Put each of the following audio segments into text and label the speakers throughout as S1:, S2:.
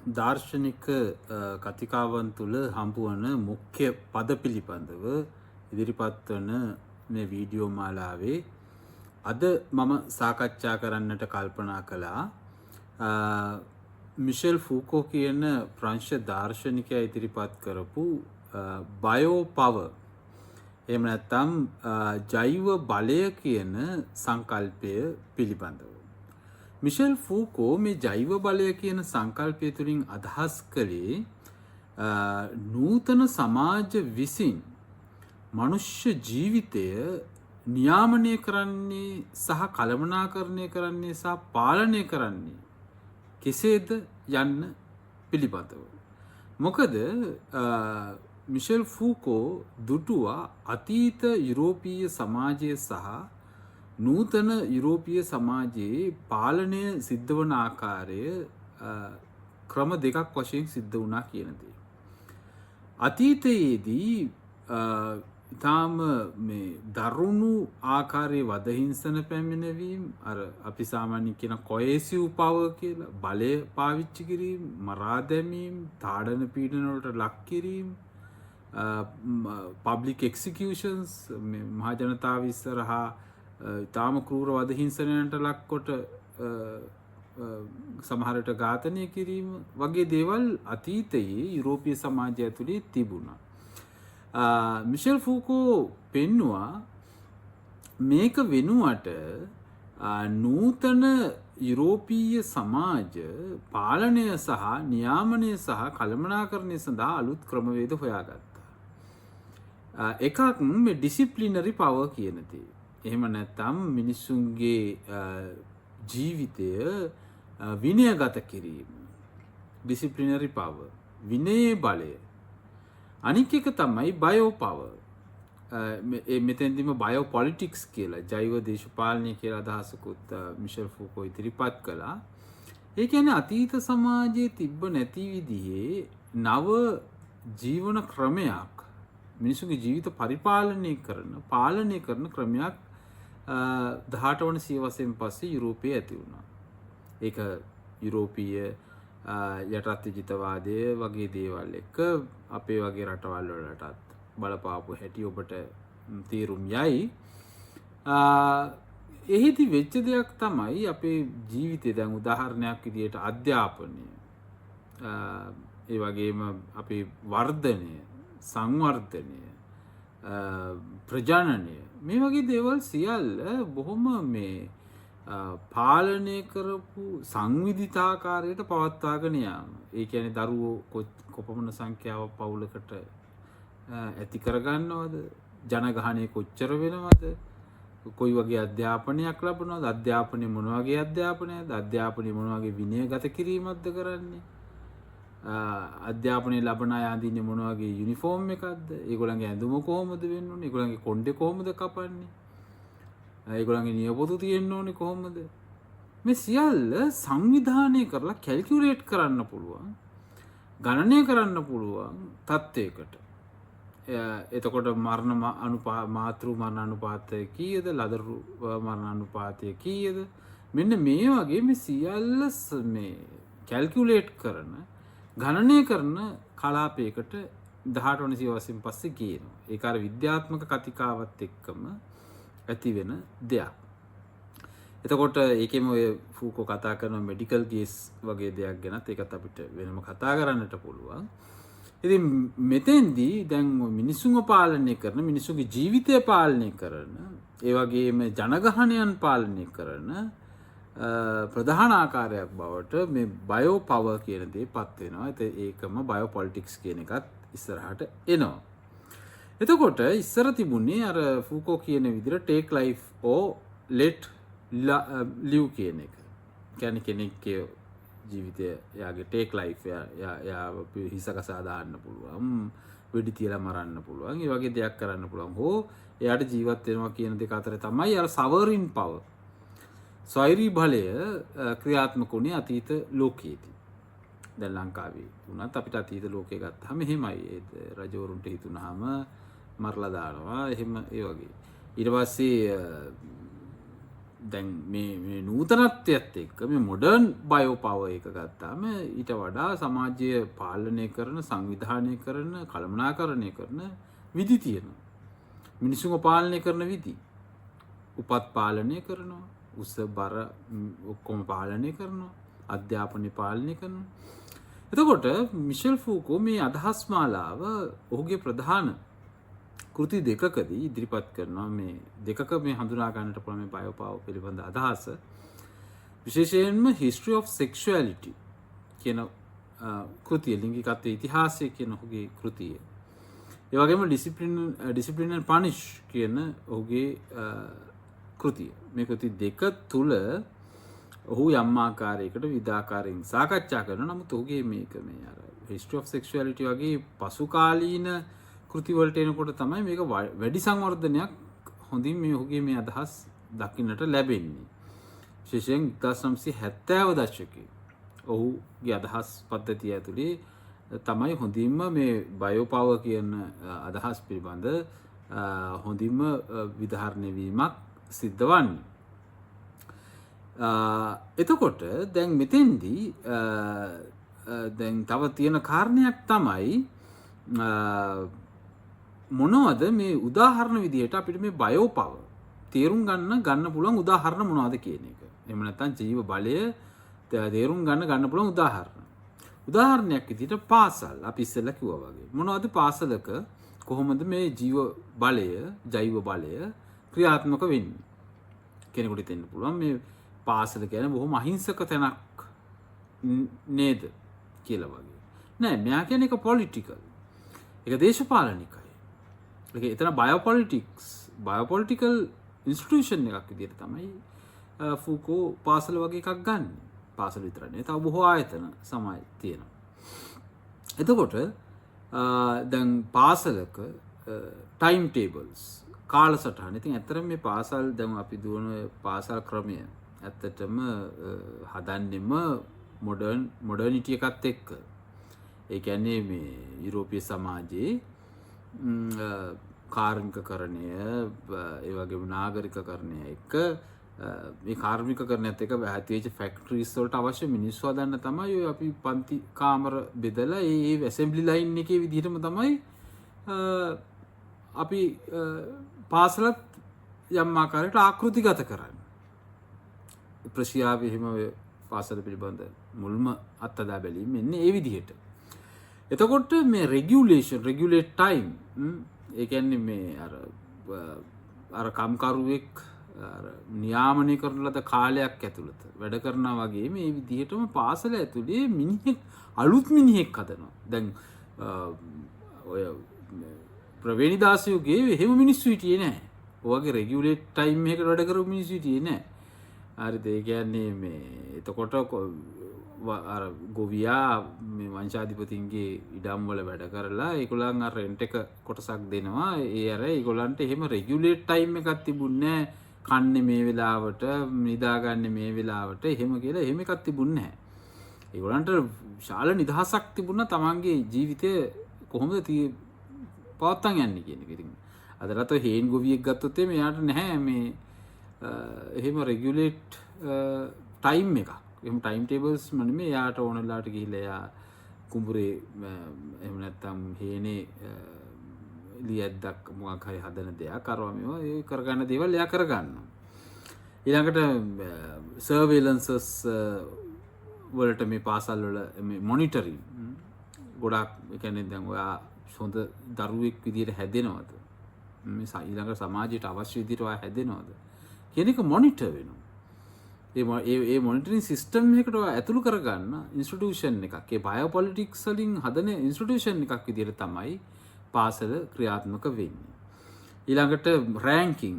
S1: දාර්ශනික කතිකාවන් තුළ හම්බුවන මුඛ්‍ය පද පිළිබඳව ඉදිරිපත් වන මේ වීඩියෝ මාලාවේ අද මම සාකච්ඡා කරන්නට කල්පනා කළා මිෂෙල් ෆූකෝ කියන ප්‍රංශ දාර්ශනිකයා ඉදිරිපත් කරපු බයෝ පවර් එහෙම නැත්නම් ජෛව බලය කියන සංකල්පය පිළිබඳව මිෂෙල් ෆූකෝ මේ ජෛව බලය කියන සංකල්පය තුළින් අදහස් කළේ නූතන සමාජ විසින් මනුෂ්‍ය ජීවිතය නියාමනය කරන්නේ සහ කළමනාකරණය කරන්නේ සහ පාලනය කරන්නේ කෙසේද යන්න පිළිබඳව. මොකද මිෂෙල් ෆූකෝ දුටුවා අතීත යුරෝපීය සමාජය සහ නූතන යුරෝපීය සමාජයේ පාලනය සිද්ධ වන ආකාරය ක්‍රම දෙකක් වශයෙන් සිද්ධ වුණා කියන දේ. අතීතයේදී ඉතාම මේ දරුණු ආකාරයේ වදහිංසන පැමිණවීම අර අපි සාමාන්‍යයෙන් කියන කොහෙසිව් පවර් කියලා බලය පාවිච්චි කිරීම, මරා දැමීම, තාඩන පීඩන වලට ලක් කිරීම, පබ්ලික් එක්සිකියුෂන්ස් මේ මහ ජනතාව ඉස්සරහා ඉතාම ක්‍රූර වදහිංසනයන්ට ලක්කොට සමහරට ඝාතනය කිරීම වගේ දේවල් අතීතයේ යුරෝපීය සමාජය ඇතුලේ තිබුණා. මිෂෙල් ෆූකෝ පෙන්නවා මේක වෙනුවට නූතන යුරෝපීය සමාජ පාලනය සහ නියාමනය සහ කළමනාකරණය සඳහා අලුත් ක්‍රමවේද හොයාගත්තා. එකක් මේ ඩිසිප්ලිනරි පවර් කියන දේ. එහෙම නැත්නම් මිනිසුන්ගේ ජීවිතය විනයගත කිරීම. ඩිසිප්ලිනරි පවර්, විනයේ බලය. අනික් එක තමයි බයෝ පවර්. මෙතෙන්දිම බයෝ පොලිටික්ස් කියලා ජෛව දේශපාලනය කියලා අදහසකුත් මිෂෙල් ෆූකෝ ඉදිරිපත් කළා. ඒ කියන්නේ අතීත සමාජයේ තිබ්බ නැති විදිහේ නව ජීවන ක්‍රමයක් මිනිසුන්ගේ ජීවිත පරිපාලනය පාලනය කරන ක්‍රමයක් 18 වන සියවසෙන් පස්සේ යුරෝපයේ ඇති වුණා. ඒක යුරෝපීය යටත් විජිතවාදය වගේ දේවල් එක්ක අපේ වගේ රටවල් වලටත් බලපාපු හැටි ඔබට තීරුම් යයි. එහිදී වෙච්ච දෙයක් තමයි අපේ ජීවිතේ දැන් උදාහරණයක් විදියට අධ්‍යාපනය, ඒ වගේම අපේ වර්ධනය, සංවර්ධනය, ප්‍රජනනය මේ වගේ දේවල් සියල්ල බොහොම මේ පාලනය කරපු සංවිධිතාකාරයට පවත්වාගෙන යාම. ඒ කියන්නේ දරුවෝ කොපමණ සංඛ්‍යාවක් පවුලකට ඇති කරගන්නවද? ජනගහනය කොච්චර වෙනවද? කොයි වගේ අධ්‍යාපනයක් ලැබනවද? අධ්‍යාපනය මොන වගේ අධ්‍යාපනයක්ද? අධ්‍යාපනය මොන වගේ විනයගත කිරීමක්ද කරන්නේ? අධ්‍යාපනය ලබන අය අඳින්නේ මොන වගේ යුනිෆෝම් එකක්ද? ඒගොල්ලන්ගේ ඇඳුම කොහොමද වෙන්න ඕනේ? ඒගොල්ලන්ගේ කොණ්ඩේ කොහොමද කපන්නේ? ඒගොල්ලන්ගේ නියපොතු තියෙන්න ඕනේ කොහොමද? මේ සියල්ල සංවිධානය කරලා කැල්කියුලේට් කරන්න පුළුවන්, ගණනය කරන්න පුළුවන් තත්ත්වයකට. එතකොට මරණ මාතෘ මරණ අනුපාතය කීයද? ලදරු මරණ අනුපාතය කීයද? මෙන්න මේ වගේ මේ සියල්ල මේ කැල්කියුලේට් කරන ගණනය කරන කලාපයකට 18 වන සියවසෙන් පස්සේ කියනවා. ඒක අර විද්‍යාත්මක කතිකාවත් එක්කම ඇති වෙන දෙයක්. එතකොට ඒකෙම ඔය ෆූකෝ කතා කරන මෙඩිකල් කේස් වගේ දෙයක් ගැනත් ඒකත් අපිට වෙනම කතා කරන්නට පුළුවන්. ඉතින් මෙතෙන්දී දැන් මිනිසුන්ව පාලනය කරන, මිනිසුන්ගේ ජීවිතය පාලනය කරන, ඒ වගේම ජනගහනයන් පාලනය කරන ප්‍රධාන ආකාරයක් බවට මේ බයෝ පවර් කියන දේ පත් වෙනවා. ඒකම බයෝ පොලිටික්ස් කියන එකත් ඉස්සරහට එනවා. එතකොට ඉස්සර තිබුණේ අර ෆූකෝ කියන විදිහට take life or let live කියන එක. කියන්නේ කෙනෙක්ගේ ජීවිතය යාගේ ටේක් ලයිෆ් යා හිසකසා දාන්න පුළුවන්, වෙඩි තියලා මරන්න පුළුවන්, ඒ වගේ දෙයක් කරන්න පුළුවන්. හෝ එයාට ජීවත් වෙනවා කියන දෙක අතර තමයි අර සවරින් පවර්, ස්වෛරී බලය ක්‍රියාත්මක වුණේ අතීත ලෝකයේදී. දැන් ලංකාවේ වුණත් අපිට අතීත ලෝකේ ගත්තාම එහෙමයි. රජවරුන්ට හිතුනහම මරලා දානවා එහෙම ඒ වගේ. ඊට පස්සේ දැන් මේ නූතනත්වයත් එක්ක මේ මොඩර්න් බයෝ පවර් එක ගත්තාම ඊට වඩා සමාජය පාලනය කරන සංවිධානය කරන කළමනාකරණය කරන විදි තියෙනවා. මිනිසුන්ව පාලනය කරන විදි. උපත් පාලනය කරනවා, උස බර ඔක්කොම පාලනය කරනවා, අධ්‍යාපනය පාලනය කරනවා. එතකොට මිෂෙල් ෆූකෝ මේ අදහස් මාලාව ඔහුගේ ප්‍රධාන කෘති දෙකකදී ඉදිරිපත් කරනවා. මේ දෙකක මේ හඳුනා ගන්නට පුළුවන් මේ බයෝ පවර් පිළිබඳ අදහස. විශේෂයෙන්ම History of Sexuality කියන කෘතිය, ලිංගිකත්වයේ ඉතිහාසය කියන ඔහුගේ කෘතිය. ඒ වගේම Discipline and Punish කියන ඔහුගේ කෘතිය. මේ කෘති දෙක තුල ඔහු යම් ආකාරයකට විවිධාකාරයෙන් සාකච්ඡා කරනවා. නමුත් ඔහුගේ මේක මේ අර History of Sexuality වගේ පසුකාලීන කෘති වලට එනකොට තමයි මේක වැඩි සංවර්ධනයක් හොඳින් මේ ඔහුගේ මේ අදහස් දකින්නට ලැබෙන්නේ. විශේෂයෙන් 1970 දශකයේ ඔහුගේ අදහස් පද්ධතිය ඇතුලේ තමයි හොඳින්ම මේ බයෝ පවර් කියන අදහස් පිළිබඳ හොඳින්ම විධාරණය වීමක් සිද්ධ වන්නේ. එතකොට දැන් මෙතෙන්දී දැන් තව තියෙන කාරණයක් තමයි මොනවද මේ උදාහරණ විදිහට අපිට මේ බයෝ පවර් තේරුම් ගන්න පුළුවන් උදාහරණ මොනවද කියන එක. එහෙම නැත්නම් ජීව බලය තේරුම් ගන්න පුළුවන් උදාහරණ. උදාහරණයක් විදිහට පාසල් අපි ඉස්සෙල්ලා කිව්වා වගේ. මොනවද පාසලක කොහොමද මේ ජීව බලය, ජෛව බලය ක්‍රියාත්මක වෙන්නේ? කෙනෙකුට දෙන්න පුළුවන් මේ පාසල කියන්නේ බොහොම අහිංසක තැනක් නේද කියලා වගේ. නෑ, මෙයා කියන්නේ එක පොලිටිකල්. ඒක දේශපාලනිකයි. ඒක එතන බයෝපොලිටිකල් ඉන්ස්ටිටියුෂන් එකක් විදිහට තමයි ෆූකෝ පාසල වගේ එකක් ගන්න. පාසල විතර නෙවෙයි, තව බොහෝ ආයතන සමයි තියෙනවා. එතකොට දැන් පාසලක ටයිම් ටේබල්ස් කාලසටහන. ඉතින් ඇත්තටම මේ පාසල් දැන් අපි දුවන පාසල් ක්‍රමය ඇත්තටම හදන්නෙම මොඩර්නිටි එකත් එක්ක. ඒ කියන්නේ මේ යුරෝපීය සමාජයේ කාර්මිකකරණය, ඒ වගේම නාගරිකකරණය එක්ක මේ කාර්මිකකරණයත් එක්ක ඇතිවෙච්ච ෆැක්ටරිස් වලට අවශ්‍ය මිනිස්සු හදන්න තමයි ඔය අපි පන්ති කාමර බෙදලා ඒ ඇසෙම්බලි ලයින් එකේ විදිහටම තමයි අපි පාසලත් යම් ආකාරයකට ආකෘතිගත කරන්නේ. ප්‍රසියාවේ හිම පාසල පිළිබඳ මුල්ම අත්දැක බැලීම එන්නේ ඒ විදිහට. එතකොට මේ රෙගියුලේට් ටයිම්, ඒ කියන්නේ මේ අර කම්කරුවෙක් නියාමනය කරන ලද කාලයක් ඇතුළත වැඩ කරනවා වගේ මේ විදිහටම පාසල ඇතුලේ අලුත් මිනිහෙක් හදනවා. දැන් ඔය ප්‍රවේණිදාසයෝගේ එහෙම මිනිස්සු හිටියේ නැහැ. ඔයගේ රෙගියුලේට් ටයිම් එකකට වැඩ කරපු මිනිස්සු හිටියේ නැහැ. හරිද? ඒ කියන්නේ මේ එතකොට අර ගොවියා මේ වංශාධිපතින්ගේ ඉඩම් වල වැඩ කරලා ඒගොල්ලන් අර රෙන්ට් එක කොටසක් දෙනවා. ඒ අර ඒගොල්ලන්ට එහෙම රෙගියුලේට් ටයිම් එකක් තිබුණේ නැහැ. කන්නේ මේ වෙලාවට, නිදාගන්නේ මේ වෙලාවට, එහෙම කියලා එහෙම එකක් තිබුණේ නැහැ. ඒගොල්ලන්ට ශාල නිදහසක් තිබුණා තමන්ගේ ජීවිතය කොහොමද පවත්තන් යන්නේ කියන එක. ඉතින් අදටත් ඔය හේන් ගොවියෙක් ගත්තොත් එයාට නැහැ මේ එහෙම රෙගියුලේට් ටයිම් එකක්. එහෙම ටයිම් ටේබල්ස් නෙමෙයි. එයාට ඕන වෙලාවට ගිහිල්ලා එයා කුඹුරේ එහෙම නැත්නම් හේනේ ලියද්දක් මොකක් හරි හදන දෙයක් අරවා මේවා ඒ කරගන්න දේවල් එයා කරගන්නවා. ඊළඟට සර්වේලන්සස් වලට මේ පාසල් වල මේ මොනිටරින් ගොඩක්, ඒ කියන්නේ දැන් ඔයා හොඳ දරුවෙක් විදියට හැදෙනවද? මේ ඊළඟ සමාජයට අවශ්‍ය විදියට ඔයා හැදෙනවද කියන එක මොනිටර් වෙනවා. ඒ මොනිටරින් සිස්ටම් එකකට ඇතුළු කරගන්න ඉන්ස්ටිටියුෂන් එකක්, ඒ බයෝපොලිටික්ස් වලින් හදන ඉන්ස්ටිටියුෂන් එකක් විදියට තමයි පාසල ක්‍රියාත්මක වෙන්නේ. ඊළඟට රෑන්කින්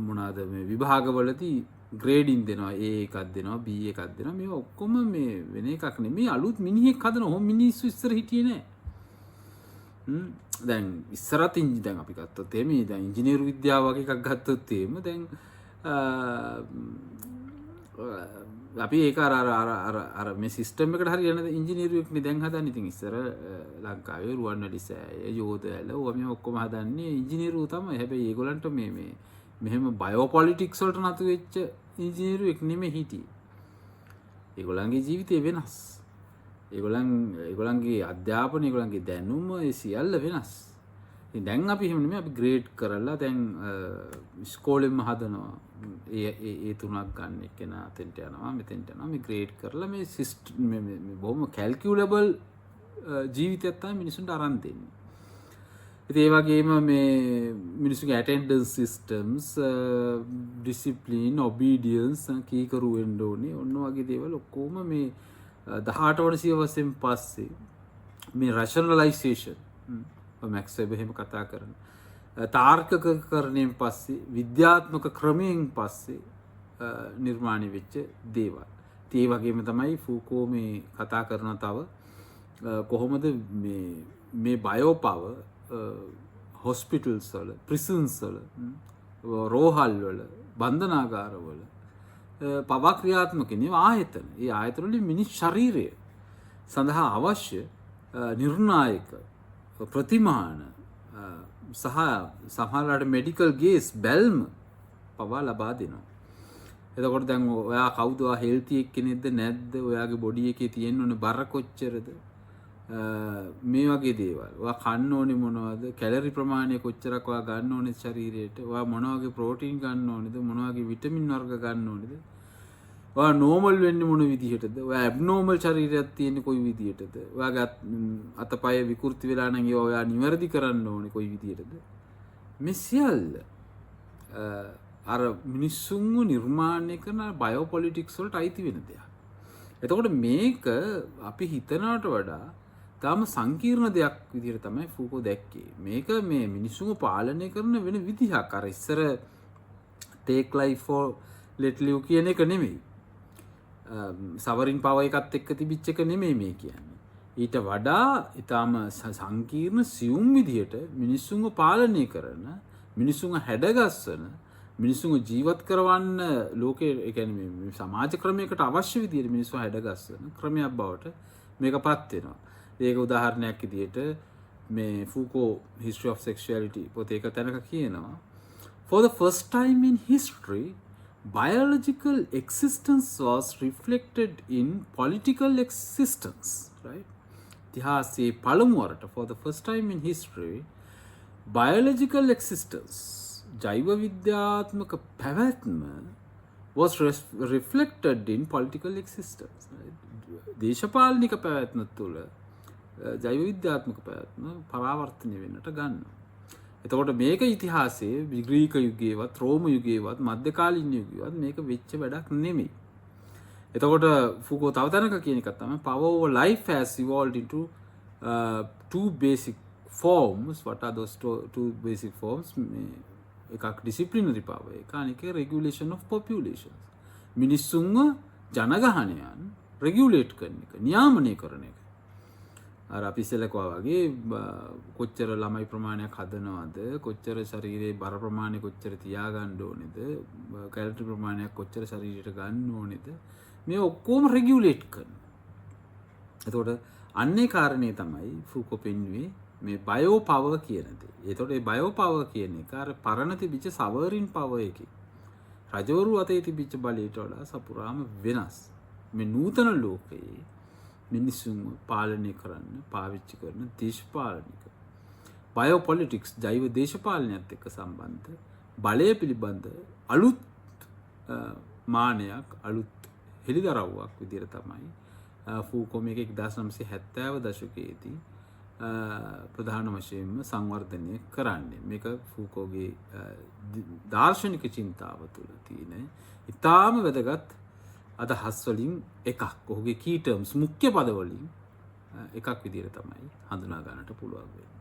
S1: මොනවාද මේ විභාගවලදී ග්‍රේඩින් දෙනවා. A එකක් දෙනවා, B එකක් දෙනවා. මේවා ඔක්කොම මේ වෙන එකක් නෙමෙයි. අලුත් මිනිහෙක් හදන ඔහොම මිනිස්සු ඉස්සර හිටියේ නෑ. දැන් ඉස්සරත් දැන් අපි ගත්තොත් එමේ දැන් ඉංජිනේරු විද්‍යාව වගේ එකක් ගත්තොත් එහෙම දැන් අපි ඒක අර මේ සිස්ටම් එකට හරි යන ඉංජිනේරුවෙක් නේ දැන් හදන්නේ. ඉතින් ඉස්සර ලංකාවේ රුවන්වැලි සෑය යෝධයල ඔය මේ ඔක්කොම හදන්නේ ඉංජිනේරුවෝ තමයි. හැබැයි ඒගොල්ලන්ට මේ මෙහෙම බයෝපොලිටික්ස් වලට නතු වෙච්ච ඉංජිනේරුවෙක් නෙමෙයි හිටියේ. ඒගොල්ලන්ගේ ජීවිතේ වෙනස්. ඒගොල්ලන්ගේ අධ්‍යාපනය, ඒගොල්ලන්ගේ දැනුම ඒ සියල්ල වෙනස්. ඉතින් දැන් අපි එහෙම නෙමෙයි. අපි ග්‍රේඩ් කරලා දැන් ඉස්කෝලෙම හදනවා. ඒ තුනක් ගන්න එක්කෙනා අතෙන්ට යනවා මෙතෙන්ට යනවා. මේ ග්‍රේඩ් කරලා මේ සිස්ටම් මේ බොහොම කැල්කියුලබල් ජීවිතයක් තමයි මිනිසුන්ට අරන් දෙන්නේ. ඉතින් ඒ වගේම මේ මිනිස්සුගේ ඇටෙන්ඩන්ස් සිස්ටම්ස්, ඩිසිප්ලින්, ඔබීඩියන්ස් කීකරු වෙන්න ඕනේ. ඔන්න වගේ දේවල් ඔක්කොම මේ 18 වන සියවසෙන් පස්සේ මේ රෂනලයිසේෂන් මැක්ස් වෙබර් එහෙම කතා කරන තාර්කිකකරණයෙන් පස්සේ විද්‍යාත්මක ක්‍රමයෙන් පස්සේ නිර්මාණය වෙච්ච දේවල්. ඒ වගේම තමයි ෆූකෝ මේ කතා කරන තව කොහොමද මේ බයෝ පවර් හොස්පිටල්ස් වල, ප්‍රිසන්ස් වල, රෝහල් වල, බන්ධනාගාර වල පවා ක්‍රියාත්මක නේ ආයතන. ඒ ආයතන වලින් මිනිස් ශරීරය සඳහා අවශ්‍ය නිර්ණායක ප්‍රතිමාන සහ සමහරවිට මෙඩිකල් ගේස් බැල්ම පවා ලබා දෙනවා. එතකොට දැන් ඔයා කවුද? ඔයා හෙල්ති එක්කෙනෙක්ද නැද්ද? ඔයාගේ බොඩි එකේ තියෙන්න ඕනේ බර කොච්චරද? මේ වගේ දේවල්. ඔයා කන්න ඕනේ මොනවද? කැලරි ප්‍රමාණය කොච්චරක් ඔයා ගන්න ඕනේ ශරීරයට? ඔයා මොන වගේ ප්‍රෝටීන් ගන්න ඕනේද? මොන වගේ විටමින් වර්ග ගන්න ඕනේද? ඔයා නෝමල් වෙන්නේ මොන විදිහටද? ඔයා ඇබ්නෝමල් ශරීරයක් තියෙන්නේ කොයි විදිහටද? ඔයාගේ අතපය විකෘති වෙලා නම් ඒවා ඔයා නිවැරදි කරන්න ඕනේ කොයි විදිහටද? මේ සියල්ල අර මිනිස්සුන්ව නිර්මාණය කරන බයෝපොලිටික්ස් වලට අයිති වෙන දෙයක්. එතකොට මේක අපි හිතනවට වඩා තාම සංකීර්ණ දෙයක් විදිහට තමයි ෆූකෝ දැක්කේ. මේක මේ මිනිස්සුන්ව පාලනය කරන වෙන විදිහක්. අර ඉස්සර take life for let live කියන එක නෙමෙයි. සවරින් පව එකත් එක්ක තිබිච්ච එක නෙමෙයි මේ කියන්නේ. ඊට වඩා ඊටාම සංකීර්ණ සියුම් විදිහට මිනිස්සුන්ව පාලනය කරන, මිනිස්සුන්ව හැඩගස්වන, මිනිස්සුන්ව ජීවත් කරවන්න ලෝකයේ ඒ කියන්නේ මේ සමාජ ක්‍රමයකට අවශ්‍ය විදිහට මිනිස්සුන්ව හැඩගස්වන ක්‍රමයක් බවට මේකපත් වෙනවා. ඒක උදාහරණයක් විදිහට මේ ෆූකෝ History of Sexuality පොතේ එක තැනක කියනවා, for the first time in history biological existence was reflected in political existence, right? ඉතිහාසයේ පළමුවරට for the first time in history biological existence, ජෛව විද්‍යාත්මක පැවැත්ම was reflected in political existence, right? දේශපාලනික පැවැත්ම තුළ ජෛව විද්‍යාත්මක පැවැත්ම පරාවර්තනය වෙන්නට ගන්නවා. එතකොට මේක ඉතිහාසයේ ග්‍රීක යුගයේවත්, රෝම යුගයේවත්, මධ්‍යකාලීන යුගයේවත් මේක වෙච්ච වැඩක් නෙමෙයි. එතකොට ෆූකෝ තව තැනක කියන එක තමයි power over life has evolved into two basic forms. What are those two basic forms? එකක් disciplinary power, එක අනික regulation of populations. මිනිස්සුන්ව ජනගහනයන් regulate කරන එක, නියාමනය කරන එක. අර අපි ඉස්සෙල්ලා කිව්වා වගේ කොච්චර ළමයි ප්‍රමාණයක් හදනවද, කොච්චර ශරීරයේ බර ප්‍රමාණය කොච්චර තියාගන්න ඕනේද, කැලරි ප්‍රමාණයක් කොච්චර ශරීරයට ගන්න ඕනේද, මේ ඔක්කොම රෙගියුලේට් කරනවා. එතකොට අන්නේ කාරණේ තමයි ෆූකෝ පෙන්වුවේ මේ බයෝ පවර් කියන දේ. එතකොට මේ බයෝ පවර් කියන එක අර පරණ තිබිච්ච සවරින් පවර් එකේ රජවරු අතේ තිබිච්ච බලයට වඩා සපුරාම වෙනස්. මේ නූතන ලෝකයේ මිනිසුන් පාලනය කරන්න පාවිච්චි කරන දේශපාලනික බයෝපොලිටික්ස්, ජෛව දේශපාලනයත් එක්ක සම්බන්ධ බලය පිළිබඳ අලුත් මානයක්, අලුත් හෙළිදරව්වක් විදිහට තමයි ෆූකෝ මේක 1970 දශකයේදී ප්‍රධාන වශයෙන්ම සංවර්ධනය කරන්නේ. මේක ෆූකෝගේ දාර්ශනික චින්තාව තුළ තියෙන ඉතාම වැදගත් අදහස් වලින් එකක්. ඔහුගේ කී ටර්ම්ස්, මුඛ්‍ය පද වලින් එකක් විදිහට තමයි හඳුනා ගන්නට පුළුවන් වෙන්නේ.